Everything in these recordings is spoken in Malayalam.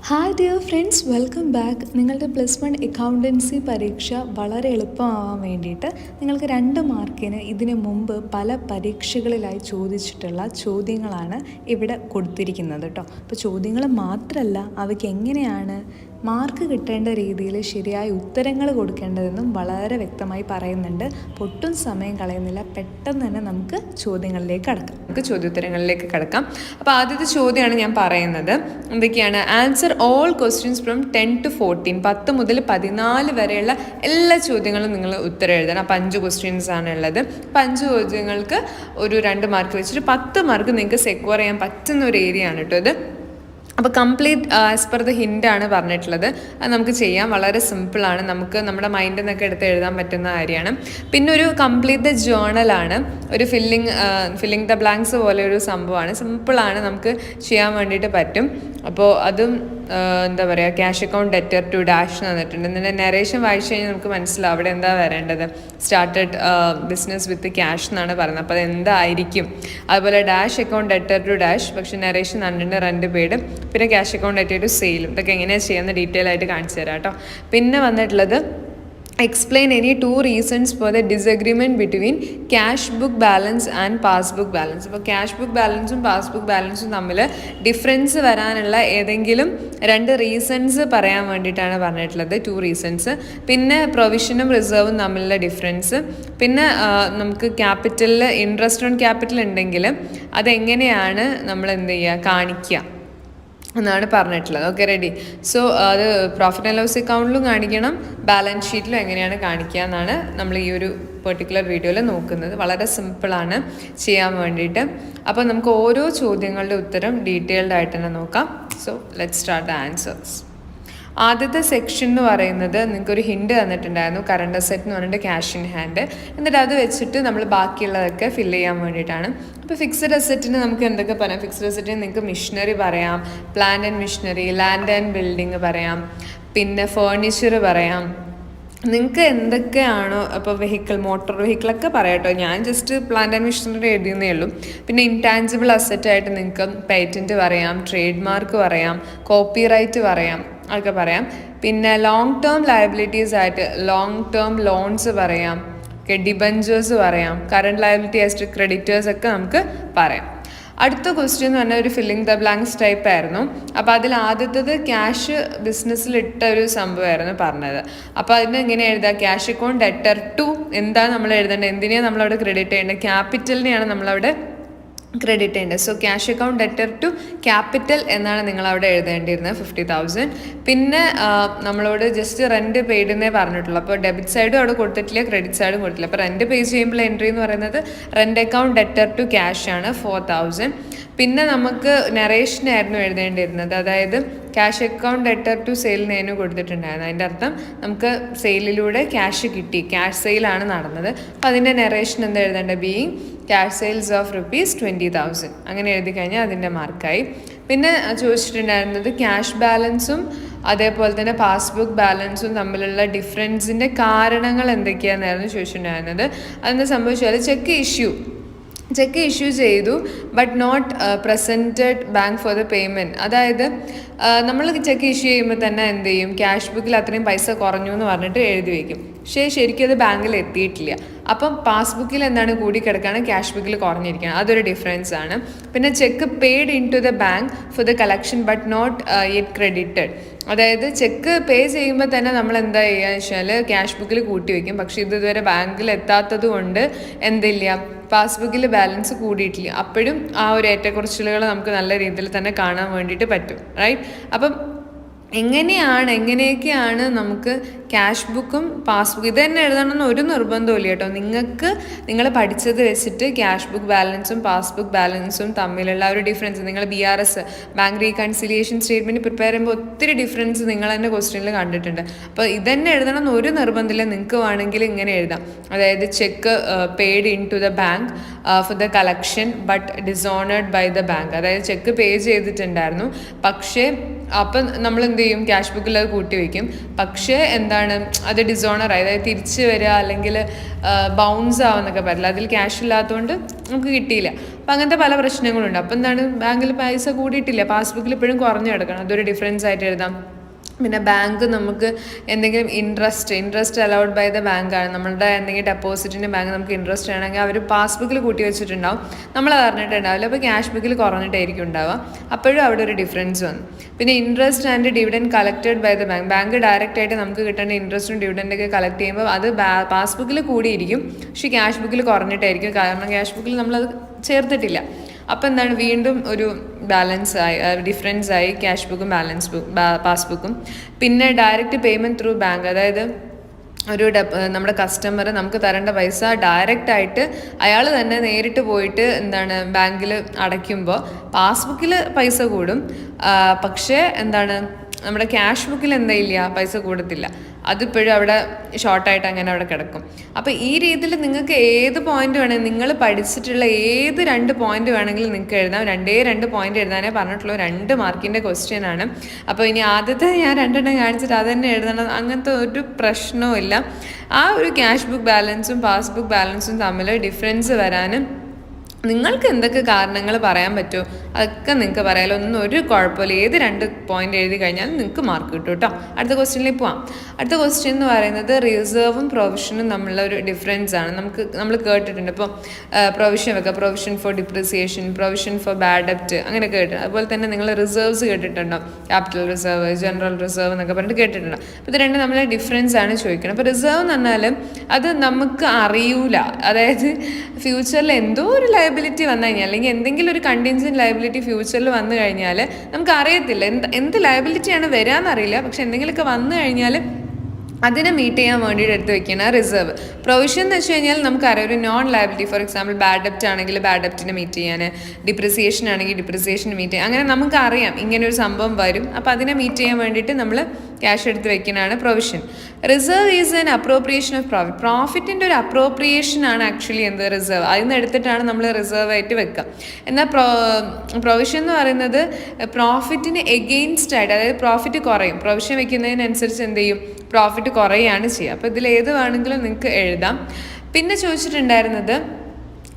Hi dear friends, welcome back. നിങ്ങളുടെ +1 അക്കൗണ്ടൻസി പരീക്ഷ വളരെ എളുപ്പമാവാൻ വേണ്ടിയിട്ട് നിങ്ങൾക്ക് 2 മാർക്കിന് ഇതിനു മുമ്പ് പല പരീക്ഷകളിലായി ചോദിച്ചിട്ടുള്ള ചോദ്യങ്ങളാണ് ഇവിടെ കൊടുത്തിരിക്കുന്നത് കേട്ടോ. അപ്പോൾ ചോദ്യങ്ങൾ മാത്രമല്ല, അവയ്ക്ക് എങ്ങനെയാണ് മാർക്ക് കിട്ടേണ്ട രീതിയിൽ ശരിയായ ഉത്തരങ്ങൾ കൊടുക്കേണ്ടതെന്നും വളരെ വ്യക്തമായി പറയുന്നുണ്ട്. ഒട്ടും സമയം കളയുന്നില്ല, പെട്ടെന്ന് തന്നെ നമുക്ക് ചോദ്യങ്ങളിലേക്ക് കടക്കാം. നമുക്ക് ചോദ്യോത്തരങ്ങളിലേക്ക് കടക്കാം. അപ്പോൾ ആദ്യത്തെ ചോദ്യമാണ് ഞാൻ പറയുന്നത്. എന്തൊക്കെയാണ്? Answer all questions from 10 to 14, 10 മുതൽ 14 വരെയുള്ള എല്ലാ ചോദ്യങ്ങളും നിങ്ങൾ ഉത്തരം എഴുതണം. അപ്പോൾ 5 ക്വസ്റ്റ്യൻസ് ആണ് ഉള്ളത്. അപ്പോൾ 5 ചോദ്യങ്ങൾക്ക് ഒരു 2 മാർക്ക് വെച്ചിട്ട് 10 മാർക്ക് നിങ്ങൾക്ക് സെക്യൂർ ചെയ്യാൻ പറ്റുന്ന ഒരു ഏരിയ ആണ് കേട്ടോ ഇത്. അപ്പോൾ കംപ്ലീറ്റ് ആസ് പെർ ദ ഹിൻ്റാണ് പറഞ്ഞിട്ടുള്ളത്. അത് നമുക്ക് ചെയ്യാം, വളരെ സിമ്പിളാണ്, നമുക്ക് നമ്മുടെ മൈൻഡിൽ നിന്നൊക്കെ എടുത്ത് എഴുതാൻ പറ്റുന്ന കാര്യമാണ്. പിന്നെ ഒരു കംപ്ലീറ്റ് ദ ജേർണലാണ്, ഒരു ഫില്ലിങ് ദ ബ്ലാങ്ക്സ് പോലെ ഒരു സംഭവമാണ്, സിമ്പിളാണ്, നമുക്ക് ചെയ്യാൻ വേണ്ടിയിട്ട് പറ്റും. അപ്പോൾ അതും എന്താ പറയുക, cash account debtor to dash തന്നിട്ടുണ്ട്. ഇതിൻ്റെ നരേഷൻ വായിച്ചു കഴിഞ്ഞാൽ നമുക്ക് മനസ്സിലാവും അവിടെ എന്താ വരേണ്ടത്. സ്റ്റാർട്ടഡ് ബിസിനസ് വിത്ത് ക്യാഷ് എന്നാണ് പറയുന്നത്, അപ്പോൾ അത് എന്തായിരിക്കും. അതുപോലെ dash account debtor to dash, പക്ഷേ നരേഷൻ തന്നിട്ടുണ്ട് 2 പേര്. പിന്നെ ക്യാഷ് അക്കൗണ്ട് ഡെറ്റർ ടു സെയിലും. ഇതൊക്കെ എങ്ങനെയാണ് ചെയ്യുന്ന ഡീറ്റെയിൽ ആയിട്ട് കാണിച്ചു തരാം കേട്ടോ. പിന്നെ വന്നിട്ടുള്ളത് explain any 2 reasons for the disagreement between cash book balance and passbook balance. അപ്പോൾ ക്യാഷ് ബുക്ക് ബാലൻസും പാസ്ബുക്ക് ബാലൻസും തമ്മിൽ ഡിഫറൻസ് വരാനുള്ള ഏതെങ്കിലും 2 റീസൺസ് പറയാൻ വേണ്ടിയിട്ടാണ് പറഞ്ഞിട്ടുള്ളത്, 2 റീസൺസ്. പിന്നെ പ്രൊവിഷനും റിസർവും തമ്മിലുള്ള ഡിഫറൻസ്. പിന്നെ നമുക്ക് ക്യാപിറ്റലിൽ ഇൻട്രസ്റ്റ് ഓൺ ക്യാപിറ്റൽ ഉണ്ടെങ്കിൽ അതെങ്ങനെയാണ് നമ്മൾ എന്ത് ചെയ്യുക, കാണിക്കുക എന്നാണ് പറഞ്ഞിട്ടുള്ളത്. Okay, ready. സോ അത് പ്രോഫിറ്റ് ആൻഡ് ലോസ് അക്കൗണ്ടിലും കാണിക്കണം, ബാലൻസ് ഷീറ്റിലും എങ്ങനെയാണ് കാണിക്കുക എന്നാണ് നമ്മൾ ഈ ഒരു പെർട്ടിക്കുലർ വീഡിയോയിൽ നോക്കുന്നത്. വളരെ സിമ്പിളാണ് ചെയ്യാൻ വേണ്ടിയിട്ട്. അപ്പോൾ നമുക്ക് ഓരോ ചോദ്യങ്ങളുടെ ഉത്തരം ഡീറ്റെയിൽഡ് ആയിട്ട് തന്നെ നോക്കാം. So let's start the answers. ആദ്യത്തെ സെക്ഷൻ എന്ന് പറയുന്നത് നിങ്ങൾക്കൊരു ഹിൻഡ് തന്നിട്ടുണ്ടായിരുന്നു, കറണ്ട് അസെറ്റ് എന്ന് പറഞ്ഞിട്ട് ക്യാഷ് ഇൻ ഹാൻഡ്. എന്നിട്ട് അത് വെച്ചിട്ട് നമ്മൾ ബാക്കിയുള്ളതൊക്കെ ഫില്ല് ചെയ്യാൻ വേണ്ടിയിട്ടാണ്. അപ്പോൾ ഫിക്സഡ് അസെറ്റിന് നമുക്ക് എന്തൊക്കെ പറയാം? ഫിക്സഡ് അസെറ്റിന് നിങ്ങൾക്ക് മിഷനറി പറയാം, plant and machinery, land and building പറയാം, പിന്നെ ഫേർണിച്ചർ പറയാം, നിങ്ങൾക്ക് എന്തൊക്കെയാണോ. അപ്പോൾ മോട്ടോർ വെഹിക്കിളൊക്കെ പറയാം കേട്ടോ, ഞാൻ ജസ്റ്റ് പ്ലാന്റ് ആൻഡ് മിഷനറി എഴുതുന്നേ ഉള്ളൂ. പിന്നെ ഇൻടാഞ്ചിബിൾ അസറ്റായിട്ട് നിങ്ങൾക്ക് പേറ്റൻറ്റ് പറയാം, ട്രേഡ് മാർക്ക് പറയാം, കോപ്പിറൈറ്റ് പറയാം, അതൊക്കെ പറയാം. പിന്നെ ലോങ് ടേം ലയബിലിറ്റീസ് ആയിട്ട് ലോങ് ടേം ലോൺസ് പറയാം, ഡിബഞ്ചേഴ്സ് പറയാം, current liability as to creditors ഒക്കെ നമുക്ക് പറയാം. അടുത്ത ക്വസ്റ്റ്യൻ എന്ന് പറഞ്ഞാൽ ഒരു ഫില്ലിംഗ് ദ ബ്ലാങ്ക്സ് ടൈപ്പ് ആയിരുന്നു. അപ്പോൾ അതിൽ ആദ്യത്തേത് ക്യാഷ് ബിസിനസ്സിലിട്ട ഒരു സംഭവമായിരുന്നു പറഞ്ഞത്. അപ്പോൾ അതിന് എങ്ങനെ എഴുതുക? ക്യാഷ് അക്കൗണ്ട് ഡെറ്റർ ടു എന്താണ് നമ്മൾ എഴുതേണ്ടത്, എന്തിനെയാണ് നമ്മളവിടെ ക്രെഡിറ്റ് ചെയ്യേണ്ടത്? ക്യാപിറ്റലിനെയാണ് നമ്മളവിടെ ക്രെഡിറ്റ് ചെയ്യേണ്ടത്. So cash account debtor to capital എന്നാണ് നിങ്ങളവിടെ എഴുതേണ്ടിയിരുന്നത്, 50,000. പിന്നെ നമ്മളോട് ജസ്റ്റ് റെൻറ്റ് പെയ്ഡ് എന്നേ പറഞ്ഞിട്ടുള്ളൂ. അപ്പോൾ ഡെബിറ്റ് സൈഡും അവിടെ കൊടുത്തിട്ടില്ല, ക്രെഡിറ്റ് സൈഡും കൊടുത്തില്ല. അപ്പോൾ റെൻറ്റ് പേ ചെയ്യുമ്പോൾ എൻട്രി എന്ന് പറയുന്നത് rent account debtor to cash ആണ്, 4,000. പിന്നെ നമുക്ക് നറേഷനായിരുന്നു എഴുതേണ്ടിയിരുന്നത്, അതായത് ക്യാഷ് അക്കൗണ്ട് ഡെറ്റർ ടു സെയിലിനേനു കൊടുത്തിട്ടുണ്ടായിരുന്നു. അതിൻ്റെ അർത്ഥം നമുക്ക് സെയിലിലൂടെ ക്യാഷ് കിട്ടി, ക്യാഷ് സെയിലാണ് നടന്നത്. അപ്പോൾ അതിൻ്റെ നറേഷൻ എന്താ എഴുതേണ്ടത്? Being cash sales of ₹20,000. അങ്ങനെ എഴുതി കഴിഞ്ഞാൽ അതിൻ്റെ മാർക്കായി. പിന്നെ ചോദിച്ചിട്ടുണ്ടായിരുന്നത് ക്യാഷ് ബാലൻസും അതേപോലെ തന്നെ പാസ്ബുക്ക് ബാലൻസും തമ്മിലുള്ള ഡിഫറൻസിൻ്റെ കാരണങ്ങൾ എന്തൊക്കെയാണെന്നായിരുന്നു ചോദിച്ചിട്ടുണ്ടായിരുന്നത്. അതെന്താ സംഭവിച്ചാൽ ചെക്ക് ഇഷ്യൂ ചെയ്തു, but not presented bank for the payment. അതായത് നമ്മൾ ചെക്ക് ഇഷ്യൂ ചെയ്യുമ്പോൾ തന്നെ എന്ത് ചെയ്യും, ക്യാഷ് ബുക്കിൽ അത്രയും പൈസ കുറഞ്ഞു എന്ന് പറഞ്ഞിട്ട് എഴുതി വയ്ക്കും. പക്ഷേ ശരിക്കും അത് ബാങ്കിൽ എത്തിയിട്ടില്ല. അപ്പം പാസ്ബുക്കിൽ എന്താണ് കൂടി കിടക്കുകയാണ്, ക്യാഷ് ബുക്കിൽ കുറഞ്ഞിരിക്കുകയാണ്. അതൊരു ഡിഫറൻസ് ആണ്. പിന്നെ cheque paid into the bank for the collection but not yet credited. അതായത് ചെക്ക് പേ ചെയ്യുമ്പോൾ തന്നെ നമ്മൾ എന്താ ചെയ്യുക വെച്ചാൽ ക്യാഷ് ബുക്കിൽ കൂട്ടി വയ്ക്കും, പക്ഷേ ഇതുവരെ ബാങ്കിൽ എത്താത്തത് കൊണ്ട് എന്തില്ല, പാസ്ബുക്കിൽ ബാലൻസ് കൂടിയിട്ടില്ല. അപ്പോഴും ആ ഒരു ഏറ്റക്കുറച്ചിലുകൾ നമുക്ക് നല്ല രീതിയിൽ തന്നെ കാണാൻ വേണ്ടിയിട്ട് പറ്റും, റൈറ്റ്? അപ്പം എങ്ങനെയൊക്കെയാണ് നമുക്ക് ക്യാഷ് ബുക്കും പാസ്ബുക്ക് ഇത് തന്നെ എഴുതണമെന്ന് ഒരു നിർബന്ധമില്ല കേട്ടോ. നിങ്ങൾ പഠിച്ചത് വെച്ചിട്ട് ക്യാഷ് ബുക്ക് ബാലൻസും പാസ്ബുക്ക് ബാലൻസും തമ്മിലുള്ള ഒരു ഡിഫറൻസ്, നിങ്ങൾ BRS bank reconciliation statement prepare ചെയ്യുമ്പോൾ ഒത്തിരി ഡിഫറൻസ് നിങ്ങൾ തന്നെ ക്വസ്റ്റ്യനിൽ കണ്ടിട്ടുണ്ട്. അപ്പോൾ ഇതന്നെ എഴുതണമെന്ന് ഒരു നിർബന്ധമില്ല, നിങ്ങൾക്ക് വേണമെങ്കിൽ ഇങ്ങനെ എഴുതാം. അതായത് cheque paid into the bank for the collection but dishonoured by the bank. അതായത് ചെക്ക് പേ ചെയ്തിട്ടുണ്ടായിരുന്നു, പക്ഷേ അപ്പം നമ്മൾ എന്ത് ചെയ്യും, ക്യാഷ് ബുക്കിൽ അത് കൂട്ടി വയ്ക്കും. പക്ഷേ എന്താണ് എന്താണ് അത് ഡിസോണറായി, അതായത് തിരിച്ച് വരിക അല്ലെങ്കിൽ ബൗൺസ് ആവുന്നൊക്കെ പറയില്ല, അതിൽ ക്യാഷ് ഇല്ലാത്തതുകൊണ്ട് നമുക്ക് കിട്ടിയില്ല. അപ്പം അങ്ങനത്തെ പല പ്രശ്നങ്ങളുണ്ട്. അപ്പം എന്താണ്, ബാങ്കിൽ പൈസ കൂടിയിട്ടില്ല, പാസ്ബുക്കിൽ ഇപ്പോഴും കുറഞ്ഞു കിടക്കണം, അതൊരു ഡിഫറൻസ് ആയിട്ട് എഴുതാം. പിന്നെ ബാങ്ക് നമുക്ക് എന്തെങ്കിലും ഇൻട്രസ്റ്റ് അലൗഡ് ബൈ ദ ബാങ്കാണ്, നമ്മളുടെ എന്തെങ്കിലും ഡെപ്പോസിറ്റിൻ്റെ ബാങ്ക് നമുക്ക് ഇൻട്രസ്റ്റ് ആണെങ്കിൽ അവർ പാസ്ബുക്കിൽ കൂട്ടി വെച്ചിട്ടുണ്ടാവും, നമ്മളത് അറിഞ്ഞിട്ടുണ്ടാവില്ല. അപ്പോൾ ക്യാഷ് ബുക്കിൽ കുറഞ്ഞിട്ടായിരിക്കും ഉണ്ടാവുക. അപ്പോഴും അവിടെ ഒരു ഡിഫറൻസ് വന്നു. പിന്നെ interest and dividend collected by the bank direct ആയിട്ട് നമുക്ക് കിട്ടേണ്ട ഇൻട്രസ്റ്റും ഡിവിഡൻഡൊക്കെ കളക്ട് ചെയ്യുമ്പോൾ അത് പാസ്ബുക്കിൽ കൂടിയിരിക്കും, പക്ഷേ ക്യാഷ് ബുക്കിൽ കുറഞ്ഞിട്ടായിരിക്കും, കാരണം ക്യാഷ് ബുക്കിൽ നമ്മളത് ചേർത്തിട്ടില്ല. അപ്പോൾ എന്താണ്, വീണ്ടും ഒരു ഡിഫറൻസ് ആയി ക്യാഷ് ബുക്കും പാസ്ബുക്കും. പിന്നെ ഡയറക്റ്റ് പേയ്മെൻറ്റ് ത്രൂ ബാങ്ക്, അതായത് നമ്മുടെ കസ്റ്റമർ നമുക്ക് തരേണ്ട പൈസ ഡയറക്റ്റ് ആയിട്ട് അയാൾ തന്നെ നേരിട്ട് പോയിട്ട് എന്താണ് ബാങ്കിൽ അടയ്ക്കുമ്പോൾ പാസ്ബുക്കിൽ പൈസ കൂടും, പക്ഷേ എന്താണ് നമ്മുടെ ക്യാഷ് ബുക്കിൽ എന്തായില്ല, പൈസ കൂടത്തില്ല, അതിപ്പോഴും അവിടെ ഷോർട്ടായിട്ട് അങ്ങനെ അവിടെ കിടക്കും. അപ്പോൾ ഈ രീതിയിൽ നിങ്ങൾക്ക് ഏത് പോയിന്റ് വേണമെങ്കിൽ, നിങ്ങൾ പഠിച്ചിട്ടുള്ള ഏത് 2 പോയിന്റ് വേണമെങ്കിലും നിങ്ങൾക്ക് എഴുതാം. 2 പോയിന്റ് എഴുതാനേ പറഞ്ഞിട്ടുള്ളൂ. 2 മാർക്കിൻ്റെ ക്വസ്റ്റ്യൻ ആണ്. അപ്പോൾ ഇനി ആദ്യത്തെ ഞാൻ 2 കാണിച്ചിട്ട് അത് തന്നെ എഴുതണം, അങ്ങനത്തെ ഒരു പ്രശ്നവും ഇല്ല. ആ ഒരു ക്യാഷ് ബുക്ക് ബാലൻസും പാസ്ബുക്ക് ബാലൻസും തമ്മിൽ ഡിഫറൻസ് വരാനും നിങ്ങൾക്ക് എന്തൊക്കെ കാരണങ്ങൾ പറയാൻ പറ്റുമോ അതൊക്കെ നിങ്ങൾക്ക് പറയാമല്ലോ, ഒന്നും ഒരു കുഴപ്പമില്ല. ഏത് 2 പോയിന്റ് എഴുതി കഴിഞ്ഞാൽ നിങ്ങൾക്ക് മാർക്ക് കിട്ടും കേട്ടോ. അടുത്ത ക്വസ്റ്റ്യനിലേക്ക് പോവാം. അടുത്ത ക്വസ്റ്റ്യൻ എന്ന് പറയുന്നത് റിസർവും പ്രൊവിഷനും തമ്മിലുള്ള ഒരു ഡിഫറൻസ് ആണ്. നമ്മൾ കേട്ടിട്ടുണ്ട്, ഇപ്പോൾ പ്രൊവിഷൻ വെക്കുക, provision for depreciation, provision for bad ഡെപ്റ്റ്, അങ്ങനെയൊക്കെ കേട്ടിട്ടുണ്ട്. അതുപോലെ തന്നെ നിങ്ങൾ റിസർവ്സ് കേട്ടിട്ടുണ്ടോ, ക്യാപിറ്റൽ റിസർവ്, ജനറൽ റിസർവ് എന്നൊക്കെ പറഞ്ഞിട്ട് കേട്ടിട്ടുണ്ടോ. അപ്പോൾ ഇത് 2 തമ്മിലുള്ള ഡിഫറൻസ് ആണ് ചോദിക്കുന്നത്. അപ്പോൾ റിസർവ് എന്ന് പറഞ്ഞാൽ അത് നമുക്ക് അറിയൂല, അതായത് ഫ്യൂച്ചറിൽ എന്തോ ഒരു ലയബിലിറ്റി വന്നു കഴിഞ്ഞാൽ, അല്ലെങ്കിൽ എന്തെങ്കിലും ഒരു കണ്ടിൻജന്റ് ലയബിലിറ്റി ഫ്യൂച്ചറിൽ വന്നു കഴിഞ്ഞാൽ നമുക്ക് അറിയത്തില്ല എന്ത് ലയബിലിറ്റിയാണ് വരാമെന്നറിയില്ല, പക്ഷെ എന്തെങ്കിലുമൊക്കെ വന്നു കഴിഞ്ഞാൽ അതിനെ മീറ്റ് ചെയ്യാൻ വേണ്ടിയിട്ട് എടുത്ത് വെക്കുന്ന റിസർവ്. പ്രൊവിഷൻ എന്ന് വെച്ച് കഴിഞ്ഞാൽ നമുക്കറിയാം ഒരു non liability, for example bad ഡെപ്റ്റ് ആണെങ്കിൽ ബാഡ് ഡെപ്റ്റിനെ മീറ്റ് ചെയ്യാൻ, ഡിപ്രിസിയേഷൻ ആണെങ്കിൽ ഡിപ്രിസിയേഷൻ മീറ്റ് ചെയ്യാൻ, അങ്ങനെ നമുക്കറിയാം ഇങ്ങനെ ഒരു സംഭവം വരും. അപ്പോൾ അതിനെ മീറ്റ് ചെയ്യാൻ വേണ്ടിയിട്ട് നമ്മൾ ക്യാഷ് എടുത്ത് വെക്കുന്നതാണ് provision. Reserve is an appropriation of profit. പ്രോഫിറ്റിൻ്റെ ഒരു അപ്രോപ്രിയേഷൻ ആണ് ആക്ച്വലി എന്ത് റിസർവ്, അതിൽ നിന്ന് എടുത്തിട്ടാണ് നമ്മൾ റിസർവ് ആയിട്ട് വെക്കുക. എന്നാൽ പ്രൊവിഷൻ എന്ന് പറയുന്നത് പ്രോഫിറ്റിന് എഗെയിൻസ്റ്റ് ആയിട്ട്, അതായത് പ്രോഫിറ്റ് കുറയും, പ്രൊവിഷൻ വെക്കുന്നതിനനുസരിച്ച് എന്ത് ചെയ്യും, പ്രോഫിറ്റ് കുറയുകയാണ് ചെയ്യുക. അപ്പോൾ ഇതിൽ ഏത് വേണമെങ്കിലും നിങ്ങൾക്ക് എഴുതാം. പിന്നെ ചോദിച്ചിട്ടുണ്ടായിരുന്നത്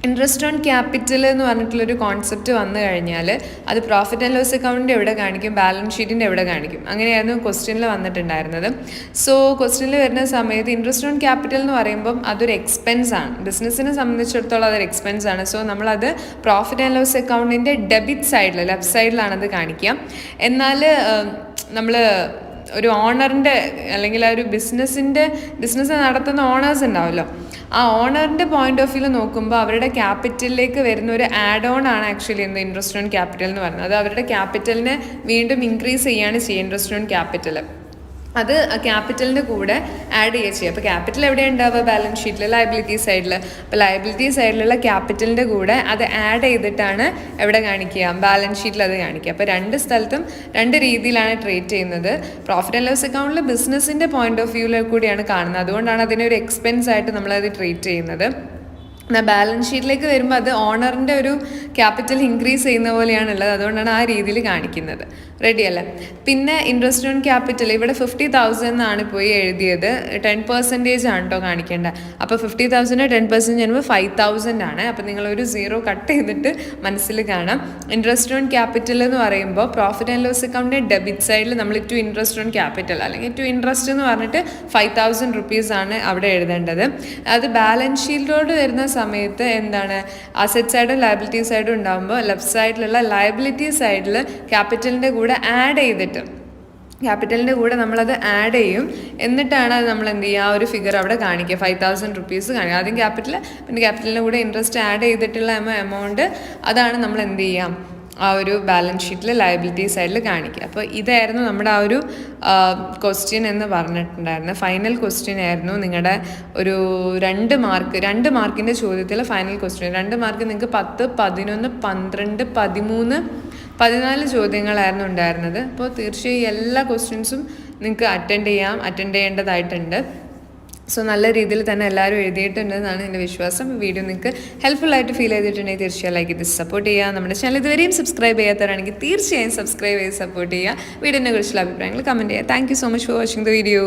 ഇൻട്രസ്റ്റ് ഓൺ ക്യാപിറ്റൽ എന്ന് പറഞ്ഞിട്ടുള്ളൊരു കോൺസെപ്റ്റ് വന്നു കഴിഞ്ഞാൽ അത് പ്രോഫിറ്റ് ആൻഡ് ലോസ് അക്കൗണ്ടിൻ്റെ എവിടെ കാണിക്കും, ബാലൻസ് ഷീറ്റിൻ്റെ എവിടെ കാണിക്കും, അങ്ങനെയായിരുന്നു ക്വസ്റ്റ്യനിൽ വന്നിട്ടുണ്ടായിരുന്നത്. സോ ക്വസ്റ്റ്യനിൽ വരുന്ന സമയത്ത് ഇൻട്രസ്റ്റ് ഓൺ ക്യാപിറ്റൽ എന്ന് പറയുമ്പം അതൊരു എക്സ്പെൻസ് ആണ്, ബിസിനസ്സിനെ സംബന്ധിച്ചിടത്തോളം അതൊരു എക്സ്പെൻസ് ആണ്. സോ നമ്മളത് പ്രോഫിറ്റ് ആൻഡ് ലോസ് അക്കൗണ്ടിൻ്റെ ഡെബിറ്റ് സൈഡിൽ, ലെഫ്റ്റ് സൈഡിലാണ് അത് കാണിക്കുക. എന്നാൽ നമ്മൾ ഒരു ഓണറിൻ്റെ അല്ലെങ്കിൽ ആ ഒരു ബിസിനസ് നടത്തുന്ന ഓണേഴ്സ് ഉണ്ടാവുമല്ലോ, ആ ഓണറിൻ്റെ പോയിന്റ് ഓഫ് വ്യൂ നോക്കുമ്പോൾ അവരുടെ ക്യാപിറ്റലിലേക്ക് വരുന്ന ഒരു ആഡ് ഓൺ ആണ് ആക്ച്വലി എന്ത് ഇൻട്രസ്റ്റ് ഓൺ ക്യാപിറ്റൽ എന്ന് പറയുന്നത്. അത് അവരുടെ ക്യാപിറ്റലിനെ വീണ്ടും ഇൻക്രീസ് ചെയ്യാണ് ചെയ്യുക ഇൻട്രസ്റ്റ് ഓൺ ക്യാപിറ്റൽ. അത് ക്യാപിറ്റലിൻ്റെ കൂടെ ആഡ് ചെയ്യുക. അപ്പോൾ ക്യാപിറ്റൽ എവിടെയാണ് ഉണ്ടാവുക, ബാലൻസ് ഷീറ്റിൽ, ലയബിലിറ്റി സൈഡിൽ. അപ്പോൾ ലയബിലിറ്റി സൈഡിലുള്ള ക്യാപിറ്റലിൻ്റെ കൂടെ അത് ആഡ് ചെയ്തിട്ടാണ് എവിടെ കാണിക്കുക, ബാലൻസ് ഷീറ്റിൽ അത് കാണിക്കുക. അപ്പോൾ 2 സ്ഥലത്തും 2 രീതിയിലാണ് ട്രീറ്റ് ചെയ്യുന്നത്. പ്രോഫിറ്റ് ആൻഡ് ലോസ് അക്കൗണ്ടിൽ ബിസിനസ്സിൻ്റെ പോയിന്റ് ഓഫ് വ്യൂവിൽ കൂടിയാണ് കാണുന്നത്, അതുകൊണ്ടാണ് അതിനൊരു എക്സ്പെൻസ് ആയിട്ട് നമ്മളത് ട്രീറ്റ് ചെയ്യുന്നത്. എന്നാൽ ബാലൻസ് ഷീറ്റിലേക്ക് വരുമ്പോൾ അത് ഓണറിൻ്റെ ഒരു ക്യാപിറ്റൽ ഇൻക്രീസ് ചെയ്യുന്ന പോലെയാണുള്ളത്, അതുകൊണ്ടാണ് ആ രീതിയിൽ കാണിക്കുന്നത്. റെഡി അല്ലേ? പിന്നെ ഇൻട്രസ്റ്റ് ഓൺ ക്യാപിറ്റൽ ഇവിടെ 50,000 എന്നാണ് പോയി എഴുതിയത്, 10% ആണ് കേട്ടോ കാണിക്കേണ്ടത്. അപ്പോൾ 50,000 10% ചെയ്യുമ്പോൾ 5,000 ആണ്. അപ്പോൾ നിങ്ങളൊരു 0 കട്ട് ചെയ്തിട്ട് മനസ്സിൽ കാണാം. ഇൻട്രസ്റ്റ് ഓൺ ക്യാപിറ്റൽ എന്ന് പറയുമ്പോൾ പ്രോഫിറ്റ് ആൻഡ് ലോസ് അക്കൗണ്ടിൻ്റെ ഡെബിറ്റ് സൈഡിൽ നമ്മൾ ടു ഇൻട്രസ്റ്റ് ഓൺ ക്യാപിറ്റൽ അല്ലെങ്കിൽ ടു ഇൻട്രസ്റ്റ് എന്ന് പറഞ്ഞിട്ട് 5,000 rupees ആണ് അവിടെ എഴുതേണ്ടത്. അത് ബാലൻസ് ഷീറ്റിലോട് വരുന്ന സമയത്ത് എന്താണ്, അസറ്റ് സൈഡും ലയബിലിറ്റി സൈഡും ഉണ്ടാകുമ്പോൾ ലെഫ്റ്റ് സൈഡിലുള്ള ലയബിലിറ്റി സൈഡിൽ ക്യാപിറ്റലിൻ്റെ കൂടെ ആഡ് ചെയ്തിട്ട്, ക്യാപിറ്റലിൻ്റെ കൂടെ നമ്മളത് ആഡ് ചെയ്യും, എന്നിട്ടാണ് അത് നമ്മൾ എന്ത് ചെയ്യുക, ആ ഒരു ഫിഗർ അവിടെ കാണിക്കുക, 5,000 rupees കാണിക്കുക. ആദ്യം ക്യാപിറ്റൽ, പിന്നെ ക്യാപിറ്റലിൻ്റെ കൂടെ ഇൻട്രസ്റ്റ് ആഡ് ചെയ്തിട്ടുള്ള എമൗണ്ട്, അതാണ് നമ്മൾ എന്ത് ചെയ്യാം, ആ ഒരു ബാലൻസ് ഷീറ്റിൽ ലയബിലിറ്റി സൈഡിൽ കാണിക്കുക. അപ്പോൾ ഇതായിരുന്നു നമ്മുടെ ആ ഒരു ക്വസ്റ്റ്യൻ എന്ന് പറഞ്ഞിട്ടുണ്ടായിരുന്നു. ഫൈനൽ ക്വസ്റ്റ്യൻ ആയിരുന്നു നിങ്ങളുടെ ഒരു 2 മാർക്കിൻ്റെ ചോദ്യത്തിൽ ഫൈനൽ ക്വസ്റ്റ്യൻ. 2 മാർക്ക് നിങ്ങൾക്ക് 10, 11, 12, 13, 14 ചോദ്യങ്ങളായിരുന്നു ഉണ്ടായിരുന്നത്. അപ്പോൾ തീർച്ചയായും എല്ലാ ക്വസ്റ്റ്യൻസും നിങ്ങൾക്ക് അറ്റൻഡ് ചെയ്യേണ്ടതായിട്ടുണ്ട്. സോ നല്ല രീതിയിൽ തന്നെ എല്ലാവരും എഴുതിയിട്ടുണ്ടെന്നാണ് എൻ്റെ വിശ്വാസം. വീഡിയോ നിങ്ങൾക്ക് ഹെൽപ്ഫുൾ ആയിട്ട് ഫീൽ ചെയ്തിട്ടുണ്ടെങ്കിൽ തീർച്ചയായും ലൈക്ക് ചെയ്ത് സപ്പോർട്ട് ചെയ്യുക. നമ്മുടെ ചാനൽ ഇതുവരെയും സബ്സ്ക്രൈബ് ചെയ്യാത്തവരാണെങ്കിൽ തീർച്ചയായും സബ്സ്ക്രൈബ് ചെയ്ത് സപ്പോർട്ട് ചെയ്യുക. വീഡിയോനെ കുറിച്ചുള്ള അഭിപ്രായങ്ങൾ കമൻറ്റ് ചെയ്യുക. Thank you so much for watching the video.